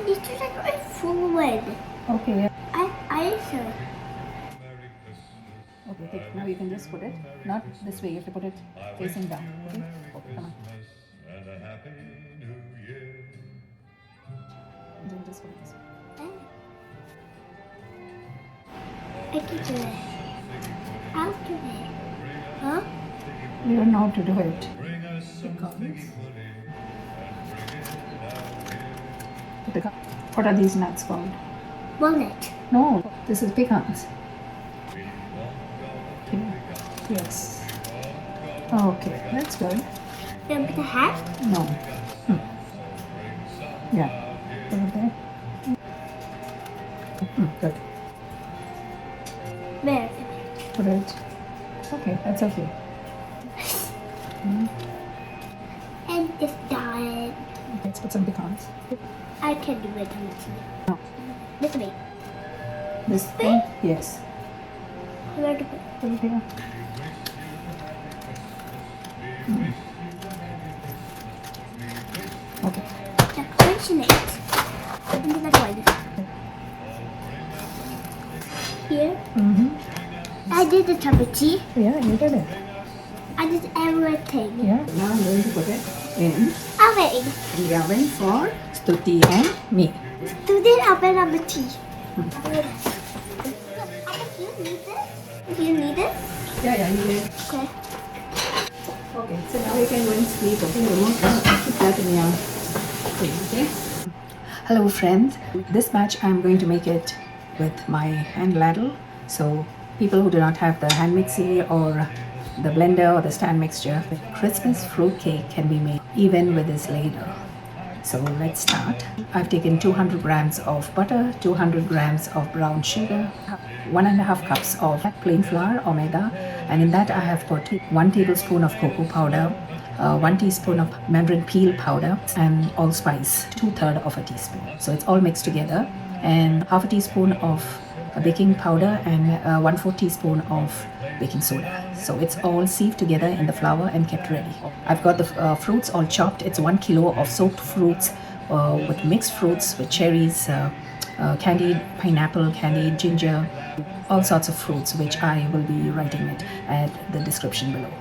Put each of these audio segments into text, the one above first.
It's like a fluid. Okay. I sure. Okay, take. Now you can just put it, not this way, you have to put it facing down. Okay? Okay, come on. Then just put it this way. I can do it. I'll do it. Huh? You don't know how to do it. Pecans. What are these nuts called? Walnut. No, this is pecans. Okay. Yes. Okay, that's good. Then put the hat. No. Yeah. Put it there. Good. There. Put it. Okay, that's okay. And just dye it. Okay, let's put some pecans. I can do it. No. This way. This thing? Yes. Where to put? Put it here. Okay. Decoration it. And then that's one. Here. I did the tutti. Yeah, you did it. I did everything. Yeah. Now I'm going to put it in Oven. the oven for Tutti and me. Do this oven of the tea. Do you need it? Yeah, you did. Okay. Okay, so now you can go and sleep. Okay, remove put that in your thing, okay? Hello friends. This batch I'm going to make it with my hand ladle. So people who do not have the hand mixer or the blender or the stand mixture, Christmas fruit cake can be made even with this ladle. So let's start. I've taken 200 grams of butter, 200 grams of brown sugar, 1.5 cups of plain flour or maida, and in that I have put 1 tablespoon of cocoa powder, 1 teaspoon of Mandarin peel powder, and allspice, 2/3 of a teaspoon. So it's all mixed together, and half a teaspoon of baking powder and 1/4 teaspoon of baking soda. So it's all sieved together in the flour and kept ready. I've got the fruits all chopped. It's 1 kilo of soaked fruits with mixed fruits with cherries, candied pineapple, candied ginger, all sorts of fruits, which I will be writing it at the description below,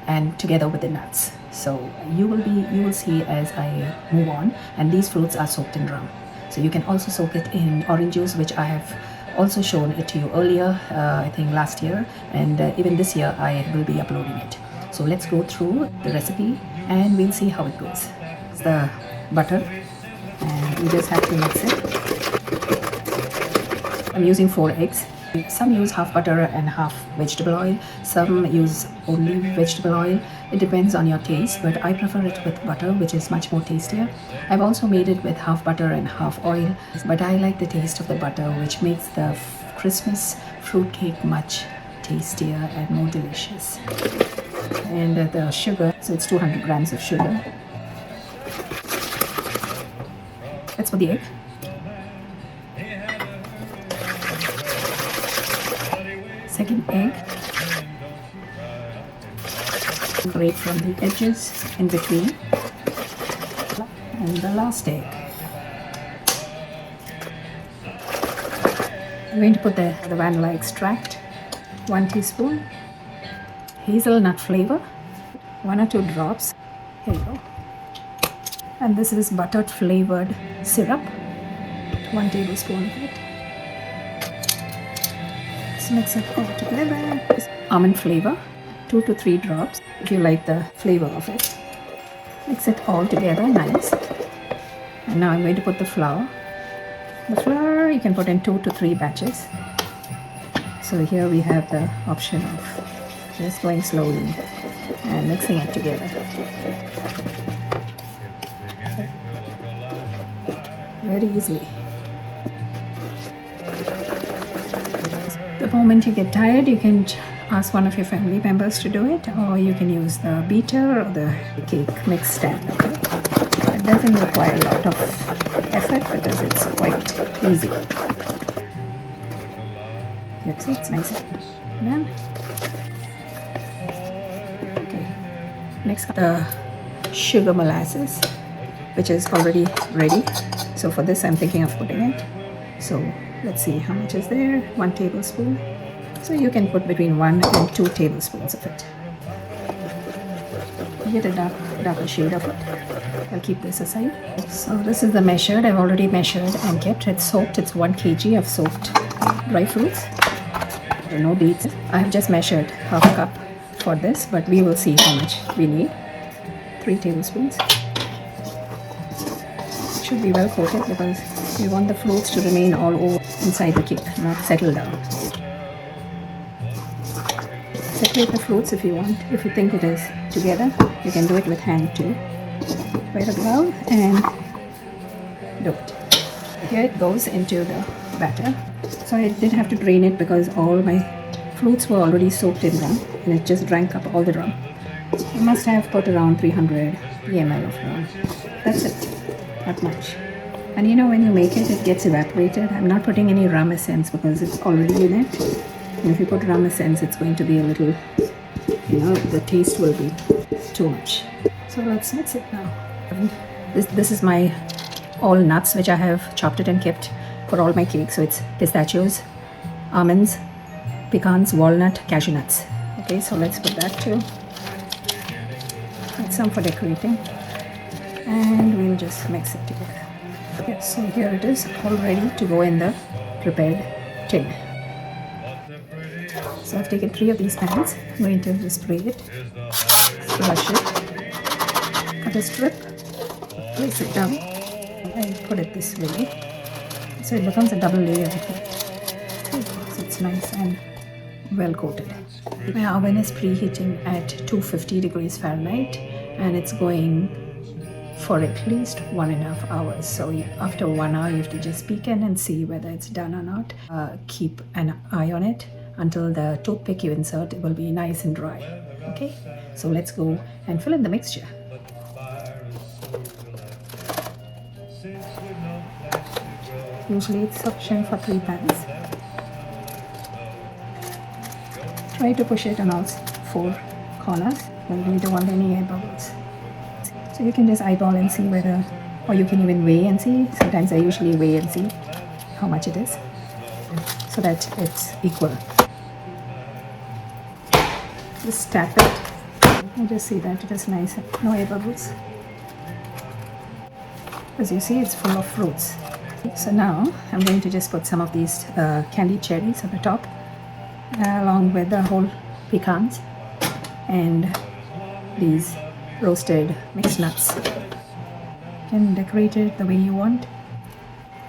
and together with the nuts. So you will see as I move on, and these fruits are soaked in rum. So you can also soak it in orange juice, which I have also shown it to you earlier, I think last year, and even this year I will be uploading it. So let's go through the recipe and we'll see how it goes. It's the butter, and you just have to mix it. I'm using 4 eggs. Some use half butter and half vegetable oil. Some use only vegetable oil. It depends on your taste, but I prefer it with butter, which is much more tastier. I've also made it with half butter and half oil, but I like the taste of the butter, which makes the Christmas fruit cake much tastier and more delicious. And the sugar, so it's 200 grams of sugar. That's for the egg. Second egg, grate from the edges in between, and the last egg. I'm going to put the vanilla extract, 1 teaspoon, hazelnut flavor, 1 or 2 drops, here you go, and this is buttered flavored syrup, 1 tablespoon of it. Mix it all together. Almond flavor, 2 to 3 drops if you like the flavor of it. Mix it all together nice. And now I'm going to put the flour. The flour you can put in 2 to 3 batches. So here we have the option of just going slowly and mixing it together. Very easily. The moment you get tired, you can ask one of your family members to do it, or you can use the beater or the cake mix stand. Okay? It doesn't require a lot of effort because it's quite easy. Yep, see, it's nice. Yeah. Okay. Next, the sugar molasses. which is already ready. So for this, I'm thinking of putting it. So let's see how much is there. 1 tablespoon. So you can put between 1 and 2 tablespoons of it. Get a darker shade of it. I'll keep this aside. So this is the measured. I've already measured and kept it soaked. It's 1 kg of soaked dry fruits. There are no beets. I have just measured half a cup for this, but we will see how much we need. 3 tablespoons. It should be well coated because we want the fruits to remain all over inside the cake, not settle down. Separate the fruits if you want. If you think it is together, you can do it with hand too. Wear a glove and do it. Here it goes into the batter. So I did have to drain it because all my fruits were already soaked in rum and it just drank up all the rum. I must have put around 300 ml of rum. That's it. Not much. And you know, when you make it, it gets evaporated. I'm not putting any rum essence because it's already in it. And if you put rum essence, it's going to be a little, you know, the taste will be too much. So let's mix it now. This is my all nuts which I have chopped it and kept for all my cakes. So it's pistachios, almonds, pecans, walnut, cashew nuts. Okay, so let's put that too. Add some for decorating. And we'll just mix it together. Okay, so here it is, all ready to go in the prepared tin. So I've taken 3 of these pans. I'm going to just spray it, flush it, cut a strip, place it down, and put it this way. So it becomes a double layer effect. So it's nice and well coated. My oven is preheating at 250 degrees Fahrenheit and it's going for at least 1.5 hours. So after 1 hour, you have to just peek in and see whether it's done or not. Keep an eye on it until the toothpick you insert will be nice and dry. Okay, so let's go and fill in the mixture. Usually it's sufficient for 3 pans. Try to push it on all 4 corners. You don't want any air bubbles. So you can just eyeball and see whether, or you can even weigh and see. Sometimes I usually weigh and see how much it is so that it's equal. Just tap it. You just see that it is nice, no air bubbles. As you see, it's full of fruits. So now I'm going to just put some of these candied cherries at the top, along with the whole pecans and these roasted mixed nuts. You can decorate it the way you want.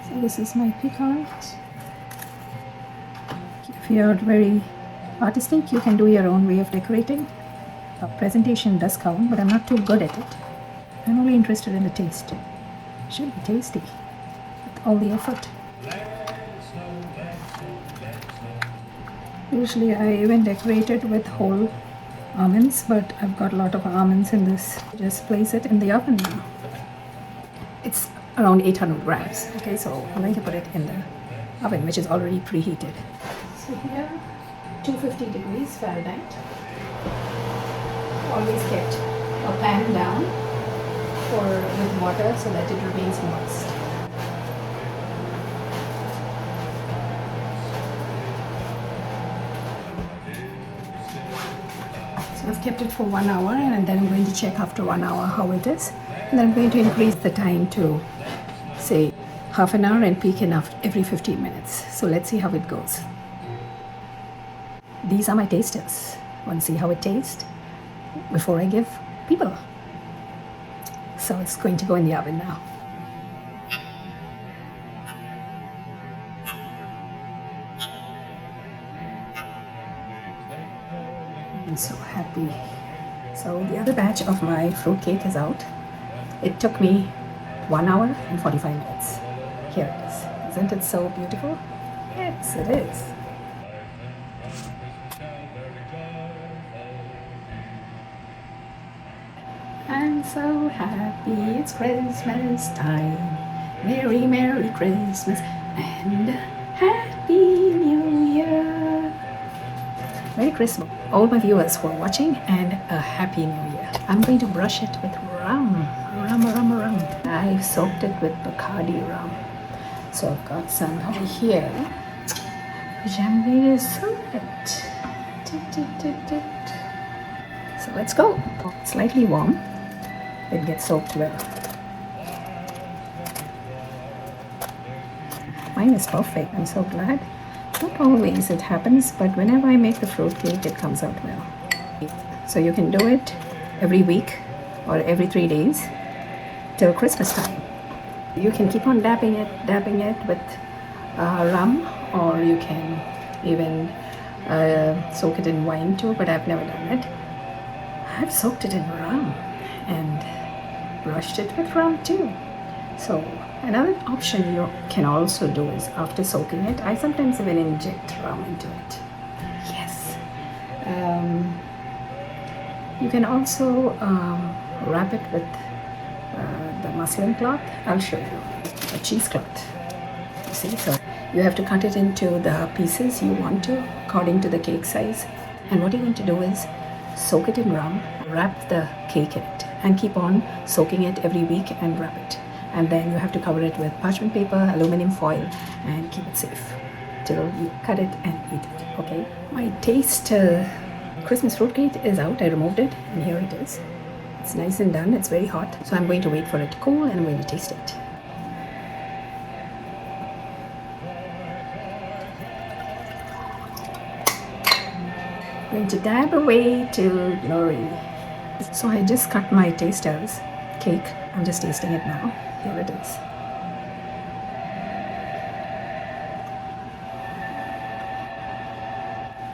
So this is my pecans. If you're very artistic, you can do your own way of decorating. Presentation does count, but I'm not too good at it. I'm only interested in the taste. It should be tasty with all the effort. Usually I even decorate it with whole almonds, but I've got a lot of almonds in this. Just place it in the oven now. It's around 800 grams. Okay, so I'm going to put it in the oven, which is already preheated. So here, 250 degrees Fahrenheit. Always kept a pan down with water so that it remains moist. So I've kept it for 1 hour and then I'm going to check after 1 hour how it is. And then I'm going to increase the time to say half an hour and peek in every 15 minutes. So let's see how it goes. These are my tasters. Want to see how it tastes before I give people. So it's going to go in the oven now. I'm so happy. So the other batch of my fruit cake is out. It took me 1 hour and 45 minutes. Here it is. Isn't it so beautiful? Yes, it is. I'm so happy, it's Christmas time. Merry, Merry Christmas and Happy New Year. Merry Christmas, all my viewers who are watching, and a Happy New Year. I'm going to brush it with rum. I I soaked it with Bacardi rum. So I've got some over here, which I'm going to soak it. So let's go. Slightly warm. It gets soaked well. Mine is perfect. I'm so glad. Not always it happens, but whenever I make the fruit cake, it comes out well. So you can do it every week or every 3 days till Christmas time. You can keep on dabbing it with rum, or you can even soak it in wine too, but I've never done it. I've soaked it in rum and brushed it with rum too. So another option you can also do is, after soaking it, I sometimes even inject rum into it. Yes. You can also wrap it with the muslin cloth. I'll show you. A cheesecloth. You see, so you have to cut it into the pieces you want to, according to the cake size. And what you're going to do is soak it in rum, wrap the cake in it, and keep on soaking it every week and wrap it. And then you have to cover it with parchment paper, aluminum foil, and keep it safe till you cut it and eat it. Okay, my taste Christmas fruit cake is out. I removed it, and here it is. It's nice and done. It's very hot, so I'm going to wait for it to cool, and I'm going to taste it. I'm going to dab away to glory. So I just cut my taster's cake. I'm just tasting it now. Here it is.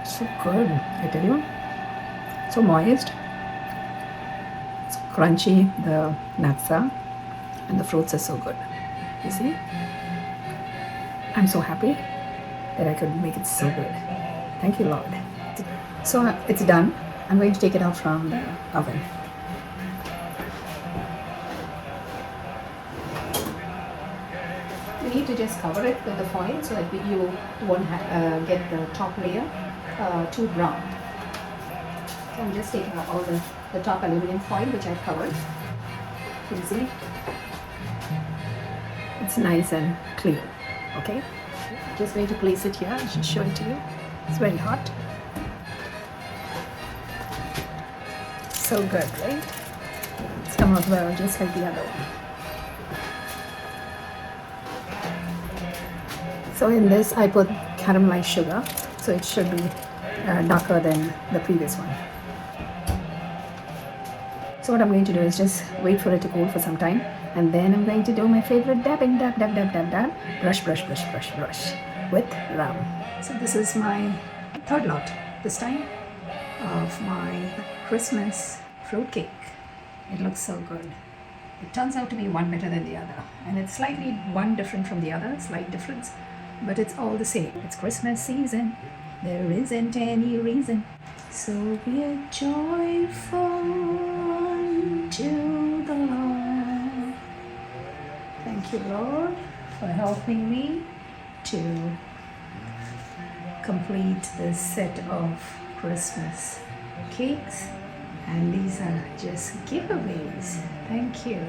So good, I tell you. So moist. It's crunchy. The nuts are, and the fruits are so good. You see? I'm so happy that I could make it so good. Thank you, Lord. So it's done. I'm going to take it out from the oven. You need to just cover it with the foil so that you won't get the top layer too brown. So I'm just taking out all the top aluminum foil which I've covered. You can see it's nice and clear. Okay, just going to place it here. I should show it to you. It's very hot. So good, right? It's come out well, just like the other one. So in this I put caramelized sugar, so it should be darker than the previous one. So what I'm going to do is just wait for it to cool for some time, and then I'm going to do my favorite dabbing, dab, brush with rum. So this is my third lot this time of my Christmas fruit cake. It looks so good. It turns out to be one better than the other, and it's slightly one different from the other, slight difference, but it's all the same. It's Christmas season. There isn't any reason. So be joyful unto the Lord. Thank you, Lord, for helping me to complete this set of Christmas cakes. And these are just giveaways. Thank you.